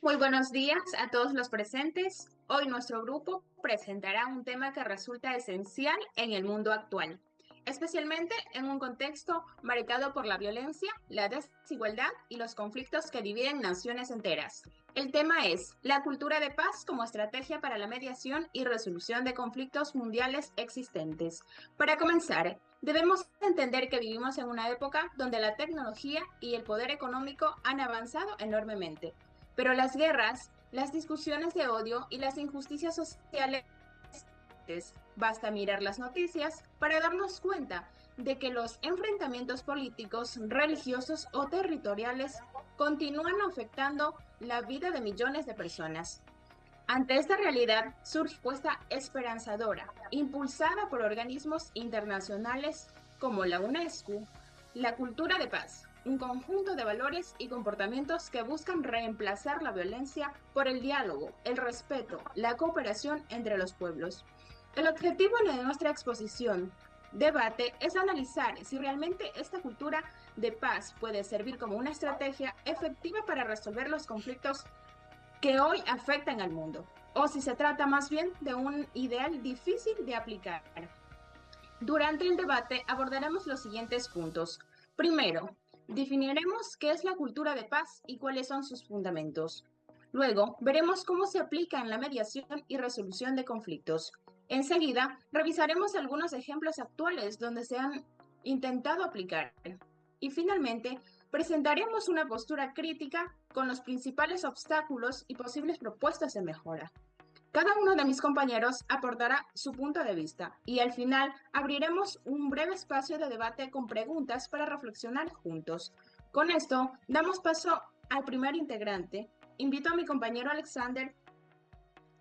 Muy buenos días a todos los presentes. Hoy nuestro grupo presentará un tema que resulta esencial en el mundo actual, especialmente en un contexto marcado por la violencia, la desigualdad y los conflictos que dividen naciones enteras. El tema es la cultura de paz como estrategia para la mediación y resolución de conflictos mundiales existentes. Para comenzar, debemos entender que vivimos en una época donde la tecnología y el poder económico han avanzado enormemente, pero las guerras, las discusiones de odio y las injusticias sociales, basta mirar las noticias para darnos cuenta de que los enfrentamientos políticos, religiosos o territoriales continúan afectando la vida de millones de personas. Ante esta realidad surge una respuesta esperanzadora, impulsada por organismos internacionales como la UNESCO, la cultura de paz, un conjunto de valores y comportamientos que buscan reemplazar la violencia por el diálogo, el respeto, la cooperación entre los pueblos. El objetivo de nuestra exposición debate es analizar si realmente esta cultura de paz puede servir como una estrategia efectiva para resolver los conflictos que hoy afectan al mundo, o si se trata más bien de un ideal difícil de aplicar. Durante el debate abordaremos los siguientes puntos. Primero, definiremos qué es la cultura de paz y cuáles son sus fundamentos. Luego, veremos cómo se aplica en la mediación y resolución de conflictos. Enseguida, revisaremos algunos ejemplos actuales donde se han intentado aplicar. Y finalmente, presentaremos una postura crítica con los principales obstáculos y posibles propuestas de mejora. Cada uno de mis compañeros aportará su punto de vista y al final abriremos un breve espacio de debate con preguntas para reflexionar juntos. Con esto, damos paso al primer integrante. Invito a mi compañero Alexander.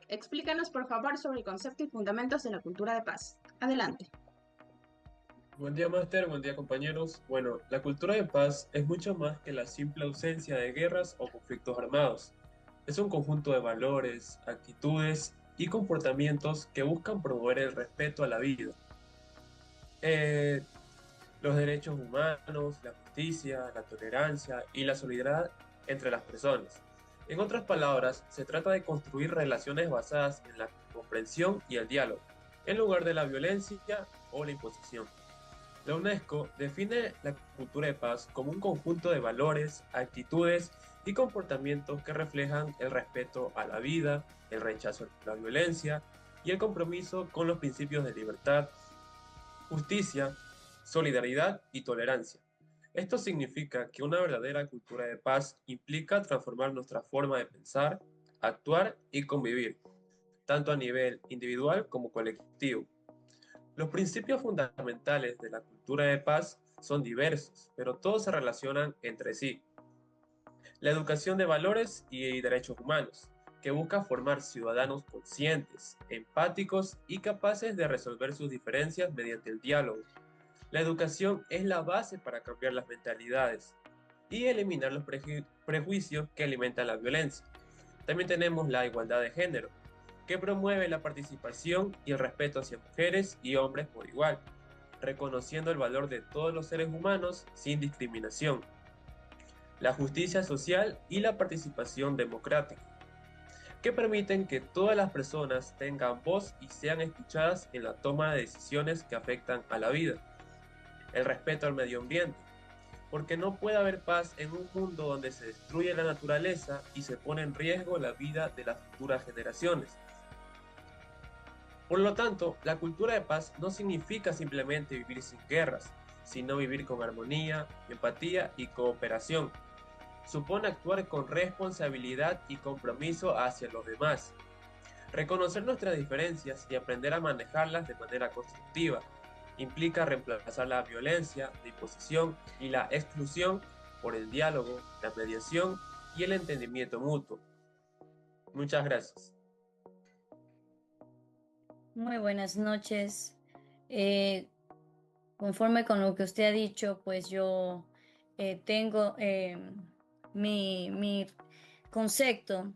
Explícanos, por favor, sobre el concepto y fundamentos de la cultura de paz. Adelante. Buen día, Máster, buen día, compañeros. Bueno, la cultura de paz es mucho más que la simple ausencia de guerras o conflictos armados. Es un conjunto de valores, actitudes y comportamientos que buscan promover el respeto a la vida, eh, los derechos humanos, la justicia, la tolerancia y la solidaridad entre las personas. En otras palabras, se trata de construir relaciones basadas en la comprensión y el diálogo, en lugar de la violencia o la imposición. La UNESCO define la cultura de paz como un conjunto de valores, actitudes y comportamientos que reflejan el respeto a la vida, el rechazo a la violencia y el compromiso con los principios de libertad, justicia, solidaridad y tolerancia. Esto significa que una verdadera cultura de paz implica transformar nuestra forma de pensar, actuar y convivir, tanto a nivel individual como colectivo. Los principios fundamentales de la cultura de paz son diversos, pero todos se relacionan entre sí. La educación de valores y derechos humanos, que busca formar ciudadanos conscientes, empáticos y capaces de resolver sus diferencias mediante el diálogo. La educación es la base para cambiar las mentalidades y eliminar los prejuicios que alimentan la violencia. También tenemos la igualdad de género, que promueve la participación y el respeto hacia mujeres y hombres por igual, reconociendo el valor de todos los seres humanos sin discriminación, la justicia social y la participación democrática, que permiten que todas las personas tengan voz y sean escuchadas en la toma de decisiones que afectan a la vida, el respeto al medio ambiente, porque no puede haber paz en un mundo donde se destruye la naturaleza y se pone en riesgo la vida de las futuras generaciones. Por lo tanto, la cultura de paz no significa simplemente vivir sin guerras, sino vivir con armonía, empatía y cooperación. Supone actuar con responsabilidad y compromiso hacia los demás, reconocer nuestras diferencias y aprender a manejarlas de manera constructiva. Implica reemplazar la violencia, la imposición y la exclusión por el diálogo, la mediación y el entendimiento mutuo. Muchas gracias. Muy buenas noches. Eh, Conforme con lo que usted ha dicho, pues yo tengo mi concepto,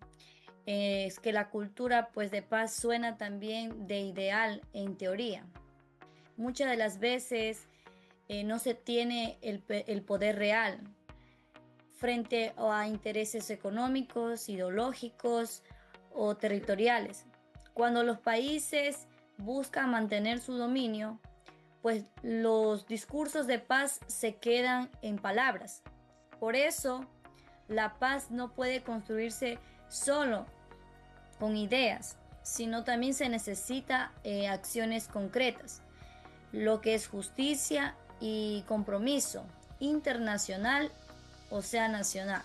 es que la cultura pues de paz suena también de ideal en teoría. Muchas de las veces no se tiene el poder real. frente a intereses económicos, ideológicos o territoriales. Cuando los países buscan mantener su dominio, pues los discursos de paz se quedan en palabras. Por eso, la paz no puede construirse solo con ideas, sino también se necesita acciones concretas, lo que es justicia y compromiso internacional, o sea, nacional.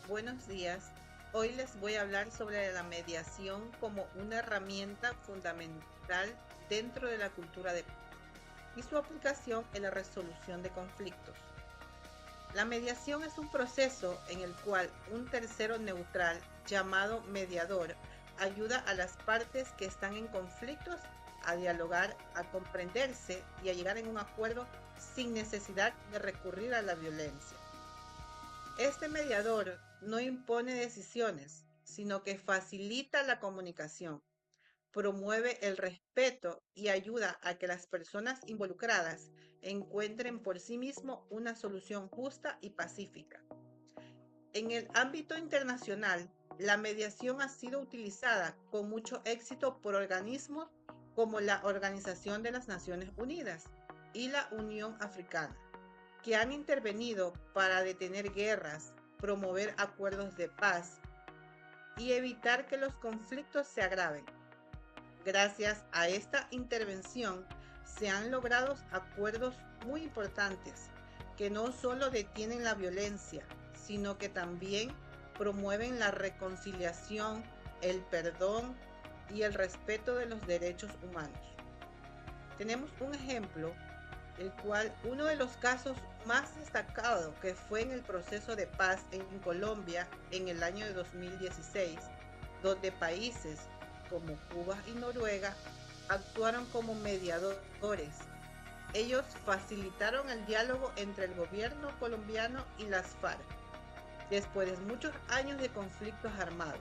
Buenos días. Hoy les voy a hablar sobre la mediación como una herramienta fundamental dentro de la cultura de paz y su aplicación en la resolución de conflictos. La mediación es un proceso en el cual un tercero neutral, llamado mediador, ayuda a las partes que están en conflictos a dialogar, a comprenderse y a llegar en un acuerdo sin necesidad de recurrir a la violencia. Este mediador no impone decisiones, sino que facilita la comunicación, promueve el respeto y ayuda a que las personas involucradas encuentren por sí mismos una solución justa y pacífica. En el ámbito internacional, la mediación ha sido utilizada con mucho éxito por organismos como la Organización de las Naciones Unidas y la Unión Africana, que han intervenido para detener guerras, promover acuerdos de paz y evitar que los conflictos se agraven. Gracias a esta intervención se han logrado acuerdos muy importantes que no solo detienen la violencia, sino que también promueven la reconciliación, el perdón y el respeto de los derechos humanos. Tenemos un ejemplo, el cual uno de los casos más destacados que fue en el proceso de paz en Colombia en el año de 2016, donde países como Cuba y Noruega actuaron como mediadores. Ellos facilitaron el diálogo entre el gobierno colombiano y las FARC, después de muchos años de conflictos armados.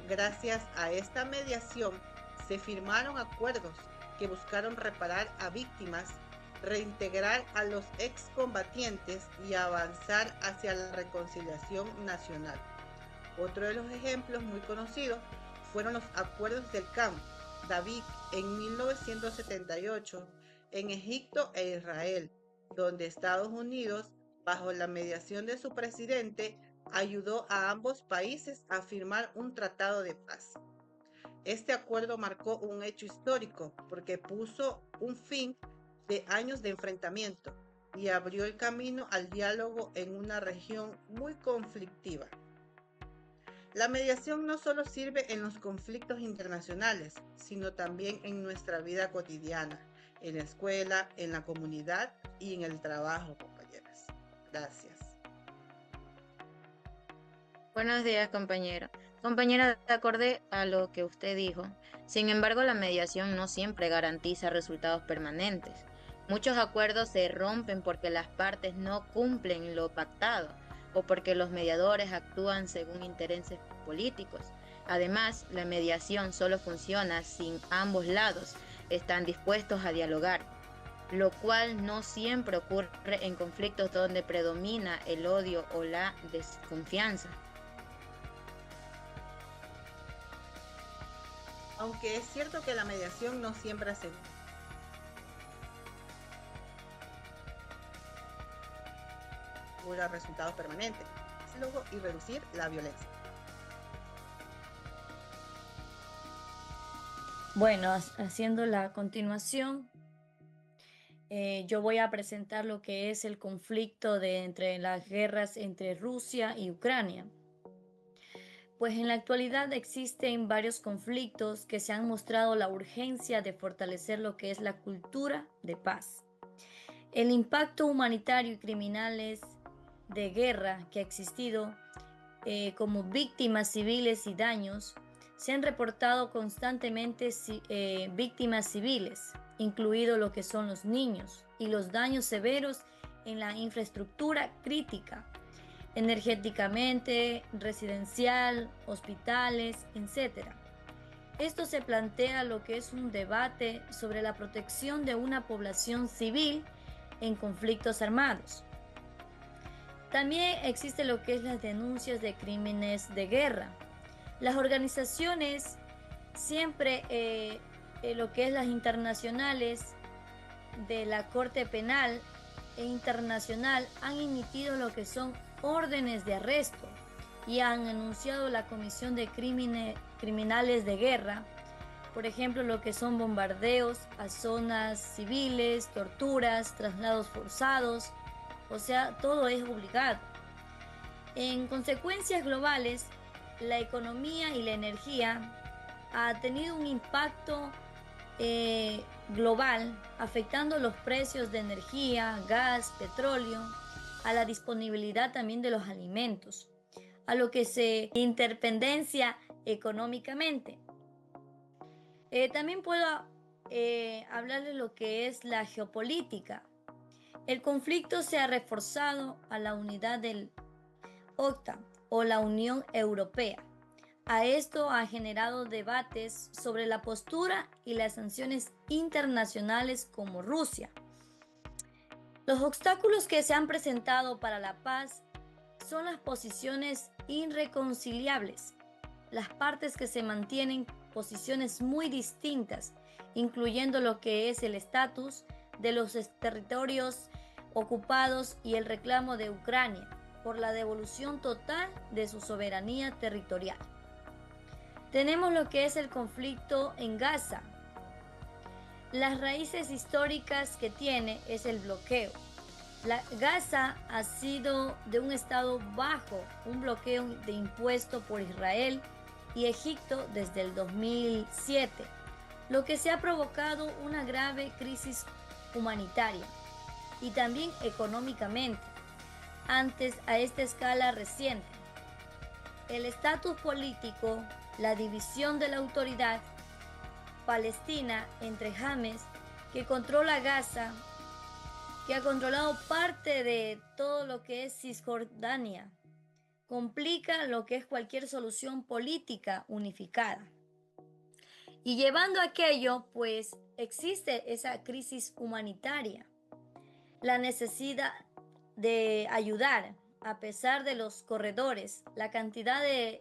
Gracias a esta mediación se firmaron acuerdos que buscaron reparar a víctimas, reintegrar a los excombatientes y avanzar hacia la reconciliación nacional. Otro de los ejemplos muy conocidos fueron los acuerdos del Camp David en 1978 en Egipto e Israel, donde Estados Unidos, bajo la mediación de su presidente, ayudó a ambos países a firmar un tratado de paz. Este acuerdo marcó un hecho histórico porque puso un fin de años de enfrentamiento y abrió el camino al diálogo en una región muy conflictiva. La mediación no solo sirve en los conflictos internacionales, sino también en nuestra vida cotidiana, en la escuela, en la comunidad y en el trabajo, compañeras. Gracias. Buenos días, compañera. Compañera, acorde a lo que usted dijo, sin embargo, la mediación no siempre garantiza resultados permanentes. Muchos acuerdos se rompen porque las partes no cumplen lo pactado o porque los mediadores actúan según intereses políticos. Además, la mediación solo funciona si ambos lados están dispuestos a dialogar, lo cual no siempre ocurre en conflictos donde predomina el odio o la desconfianza. Aunque es cierto que la mediación no siempre asegura resultados permanentes, y reducir la violencia. Bueno, haciendo la continuación, yo voy a presentar lo que es el conflicto entre las guerras entre Rusia y Ucrania. Pues en la actualidad existen varios conflictos que se han mostrado la urgencia de fortalecer lo que es la cultura de paz. El impacto humanitario y criminales de guerra que ha existido como víctimas civiles y daños, se han reportado constantemente víctimas civiles, incluido lo que son los niños, y los daños severos en la infraestructura crítica, energéticamente, residencial, hospitales, etc. Esto se plantea lo que es un debate sobre la protección de una población civil en conflictos armados. También existe lo que es las denuncias de crímenes de guerra. Las organizaciones siempre, lo que es las internacionales de la Corte Penal e Internacional han emitido lo que son órdenes de arresto y han anunciado la comisión de criminales de guerra, por ejemplo, lo que son bombardeos a zonas civiles, torturas, traslados forzados, o sea, todo es obligado. En consecuencias globales, la economía y la energía ha tenido un impacto global, afectando los precios de energía, gas, petróleo, a la disponibilidad también de los alimentos, a lo que se interdependencia económicamente. También puedo hablar de lo que es la geopolítica. El conflicto se ha reforzado a la unidad del OTAN o la Unión Europea. A esto ha generado debates sobre la postura y las sanciones internacionales como Rusia. Los obstáculos que se han presentado para la paz son las posiciones irreconciliables, las partes que se mantienen posiciones muy distintas, incluyendo lo que es el estatus de los territorios ocupados y el reclamo de Ucrania por la devolución total de su soberanía territorial. Tenemos lo que es el conflicto en Gaza. Las raíces históricas que tiene es el bloqueo. Gaza ha sido de un estado bajo un bloqueo de impuesto por Israel y Egipto desde el 2007, lo que se ha provocado una grave crisis humanitaria y también económicamente, antes a esta escala reciente. El estatus político, la división de la autoridad palestina entre Hamas, que controla Gaza, que ha controlado parte de todo lo que es Cisjordania, complica lo que es cualquier solución política unificada. Y llevando a aquello, pues existe esa crisis humanitaria, la necesidad de ayudar, a pesar de los corredores, la cantidad de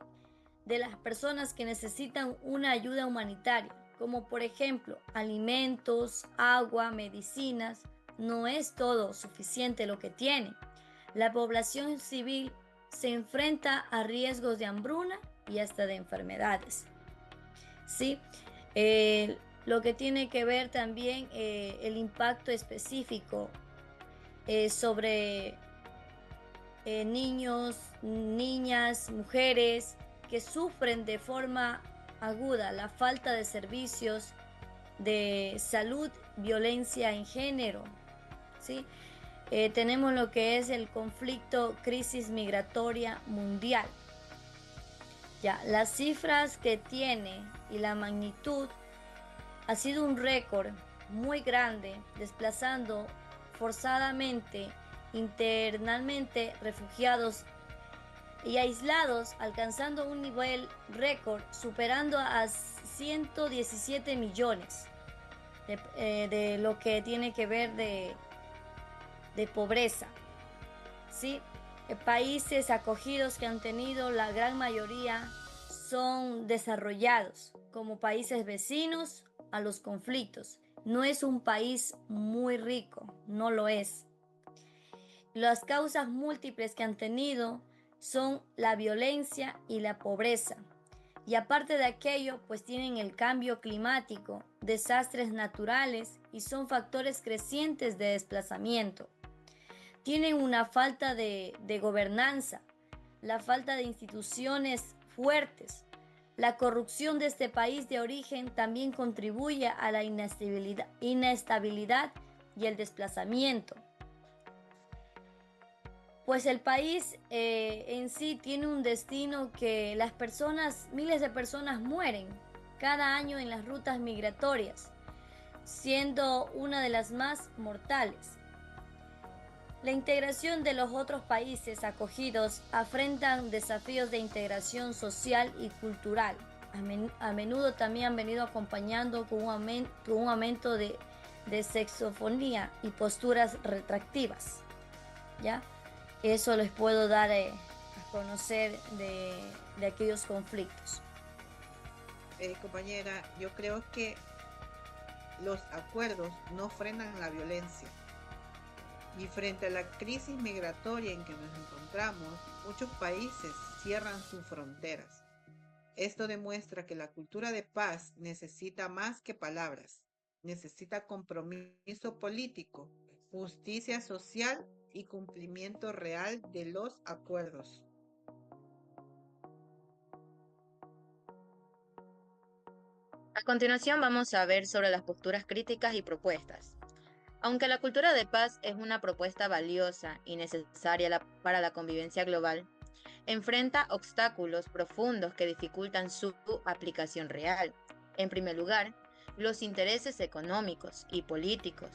las personas que necesitan una ayuda humanitaria, como por ejemplo alimentos, agua, medicinas, no es todo suficiente lo que tiene. La población civil se enfrenta a riesgos de hambruna y hasta de enfermedades. ¿Sí? Lo que tiene que ver también el impacto específico sobre niños, niñas, mujeres que sufren de forma aguda la falta de servicios de salud, violencia en género, ¿sí? Tenemos lo que es el conflicto, crisis migratoria mundial. Ya, las cifras que tiene y la magnitud ha sido un récord muy grande, desplazando forzadamente, internamente refugiados y aislados, alcanzando un nivel récord, superando a 117 millones de lo que tiene que ver de pobreza. ¿Sí? Países acogidos que han tenido, la gran mayoría son desarrollados, como países vecinos a los conflictos. No es un país muy rico, no lo es. Las causas múltiples que han tenido son la violencia y la pobreza. Y aparte de aquello, pues tienen el cambio climático, desastres naturales y son factores crecientes de desplazamiento. Tienen una falta de gobernanza, la falta de instituciones fuertes. La corrupción de este país de origen también contribuye a la inestabilidad y el desplazamiento. Pues el país en sí tiene un destino que las personas, miles de personas mueren cada año en las rutas migratorias, siendo una de las más mortales. La integración de los otros países acogidos afrontan desafíos de integración social y cultural. A menudo también han venido acompañando con un aumento de sexofonía y posturas retractivas, ¿ya? Eso les puedo dar a conocer de aquellos conflictos. Compañera, yo creo que los acuerdos no frenan la violencia. Y frente a la crisis migratoria en que nos encontramos, muchos países cierran sus fronteras. Esto demuestra que la cultura de paz necesita más que palabras, necesita compromiso político, justicia social y cumplimiento real de los acuerdos. A continuación vamos a ver sobre las posturas críticas y propuestas. Aunque la cultura de paz es una propuesta valiosa y necesaria para la convivencia global, enfrenta obstáculos profundos que dificultan su aplicación real. En primer lugar, los intereses económicos y políticos,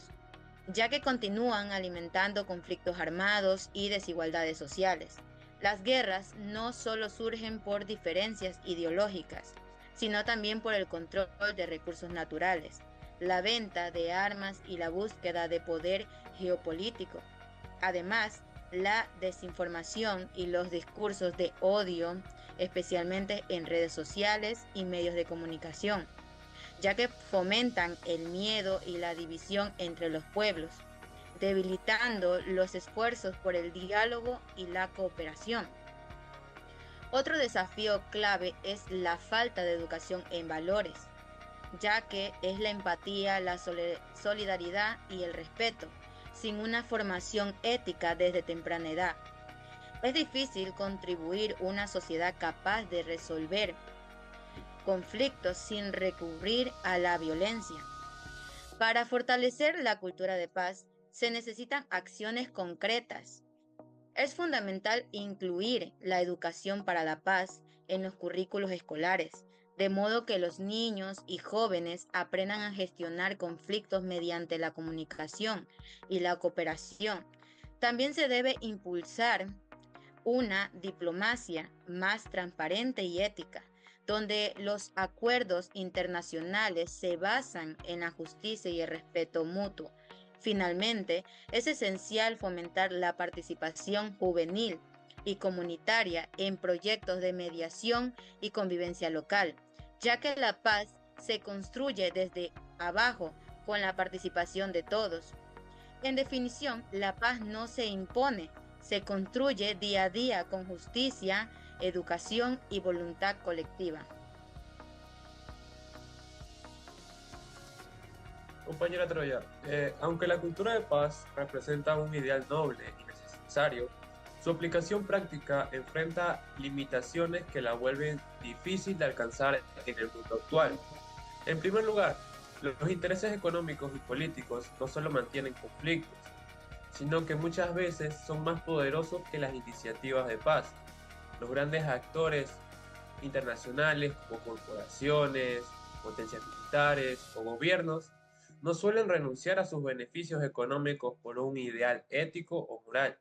ya que continúan alimentando conflictos armados y desigualdades sociales. Las guerras no solo surgen por diferencias ideológicas, sino también por el control de recursos naturales, la venta de armas y la búsqueda de poder geopolítico. Además, la desinformación y los discursos de odio, especialmente en redes sociales y medios de comunicación, ya que fomentan el miedo y la división entre los pueblos, debilitando los esfuerzos por el diálogo y la cooperación. Otro desafío clave es la falta de educación en valores, ya que es la empatía, la solidaridad y el respeto, sin una formación ética desde temprana edad. Es difícil contribuir una sociedad capaz de resolver conflictos sin recurrir a la violencia. Para fortalecer la cultura de paz, se necesitan acciones concretas. Es fundamental incluir la educación para la paz en los currículos escolares, de modo que los niños y jóvenes aprendan a gestionar conflictos mediante la comunicación y la cooperación. También se debe impulsar una diplomacia más transparente y ética, donde los acuerdos internacionales se basan en la justicia y el respeto mutuo. Finalmente, es esencial fomentar la participación juvenil y comunitaria en proyectos de mediación y convivencia local, ya que la paz se construye desde abajo con la participación de todos. En definición, la paz no se impone, se construye día a día con justicia, educación y voluntad colectiva. Compañera Troya, aunque la cultura de paz representa un ideal noble y necesario, su aplicación práctica enfrenta limitaciones que la vuelven difícil de alcanzar en el mundo actual. En primer lugar, los intereses económicos y políticos no solo mantienen conflictos, sino que muchas veces son más poderosos que las iniciativas de paz. Los grandes actores internacionales como corporaciones, potencias militares o gobiernos no suelen renunciar a sus beneficios económicos por un ideal ético o moral,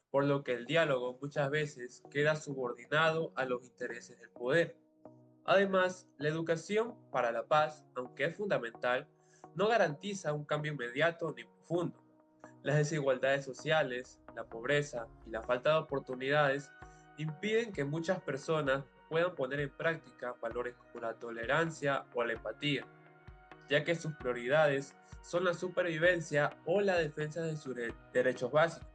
por lo que el diálogo muchas veces queda subordinado a los intereses del poder. Además, la educación para la paz, aunque es fundamental, no garantiza un cambio inmediato ni profundo. Las desigualdades sociales, la pobreza y la falta de oportunidades impiden que muchas personas puedan poner en práctica valores como la tolerancia o la empatía, ya que sus prioridades son la supervivencia o la defensa de sus derechos básicos.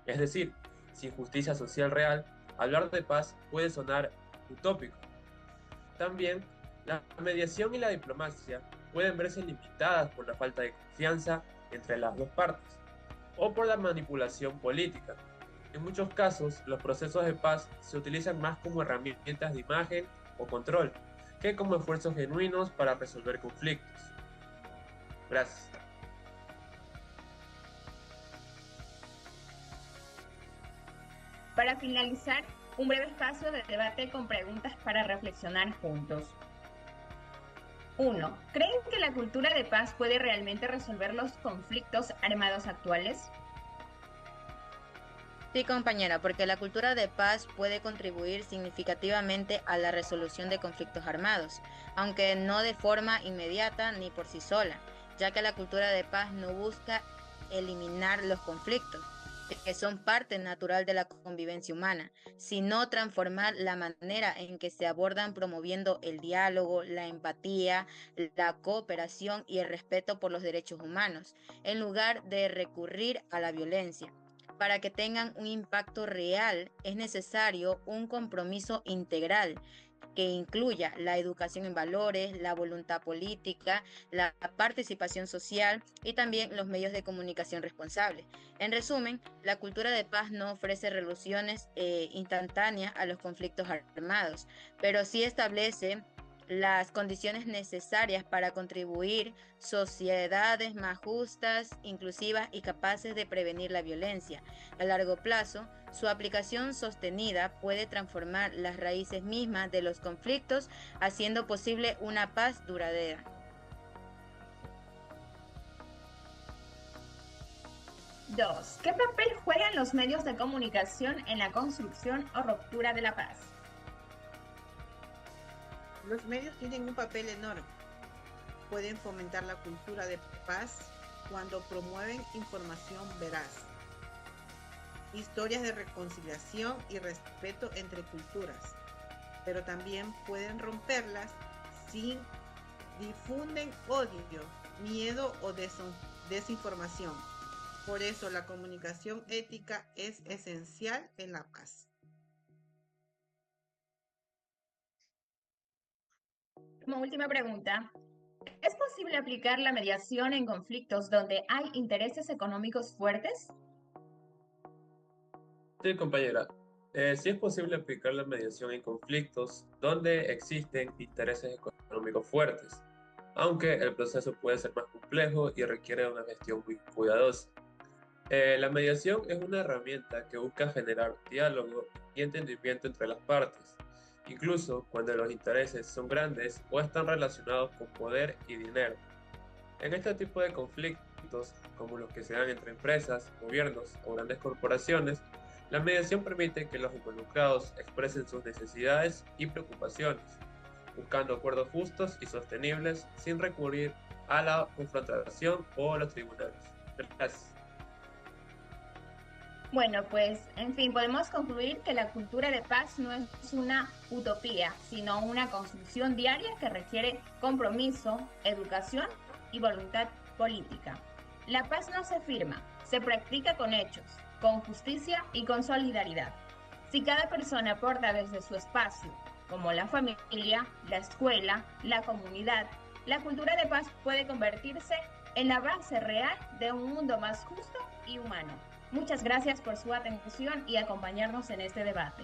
Es decir, sin justicia social real, hablar de paz puede sonar utópico. También, la mediación y la diplomacia pueden verse limitadas por la falta de confianza entre las dos partes o por la manipulación política. En muchos casos, los procesos de paz se utilizan más como herramientas de imagen o control que como esfuerzos genuinos para resolver conflictos. Gracias. Para finalizar, un breve espacio de debate con preguntas para reflexionar juntos. 1. ¿Creen que la cultura de paz puede realmente resolver los conflictos armados actuales? Sí, compañera, porque la cultura de paz puede contribuir significativamente a la resolución de conflictos armados, aunque no de forma inmediata ni por sí sola, ya que la cultura de paz no busca eliminar los conflictos, que son parte natural de la convivencia humana, sino transformar la manera en que se abordan promoviendo el diálogo, la empatía, la cooperación y el respeto por los derechos humanos, en lugar de recurrir a la violencia. Para que tengan un impacto real es necesario un compromiso integral que incluya la educación en valores, la voluntad política, la participación social y también los medios de comunicación responsables. En resumen, la cultura de paz no ofrece resoluciones instantáneas a los conflictos armados, pero sí establece las condiciones necesarias para contribuir sociedades más justas, inclusivas y capaces de prevenir la violencia. A largo plazo, su aplicación sostenida puede transformar las raíces mismas de los conflictos, haciendo posible una paz duradera. Dos, ¿qué papel juegan los medios de comunicación en la construcción o ruptura de la paz? Los medios tienen un papel enorme. Pueden fomentar la cultura de paz cuando promueven información veraz, historias de reconciliación y respeto entre culturas, pero también pueden romperlas si difunden odio, miedo o desinformación. Por eso la comunicación ética es esencial en la paz. Como última pregunta, ¿es posible aplicar la mediación en conflictos donde hay intereses económicos fuertes? Sí, compañera. Sí es posible aplicar la mediación en conflictos donde existen intereses económicos fuertes, aunque el proceso puede ser más complejo y requiere una gestión muy cuidadosa. La mediación es una herramienta que busca generar diálogo y entendimiento entre las partes, incluso cuando los intereses son grandes o están relacionados con poder y dinero. En este tipo de conflictos, como los que se dan entre empresas, gobiernos o grandes corporaciones, la mediación permite que los involucrados expresen sus necesidades y preocupaciones, buscando acuerdos justos y sostenibles sin recurrir a la confrontación o a los tribunales. Gracias. Bueno, pues, en fin, podemos concluir que la cultura de paz no es una utopía, sino una construcción diaria que requiere compromiso, educación y voluntad política. La paz no se firma, se practica con hechos, con justicia y con solidaridad. Si cada persona aporta desde su espacio, como la familia, la escuela, la comunidad, la cultura de paz puede convertirse en la base real de un mundo más justo y humano. Muchas gracias por su atención y acompañarnos en este debate.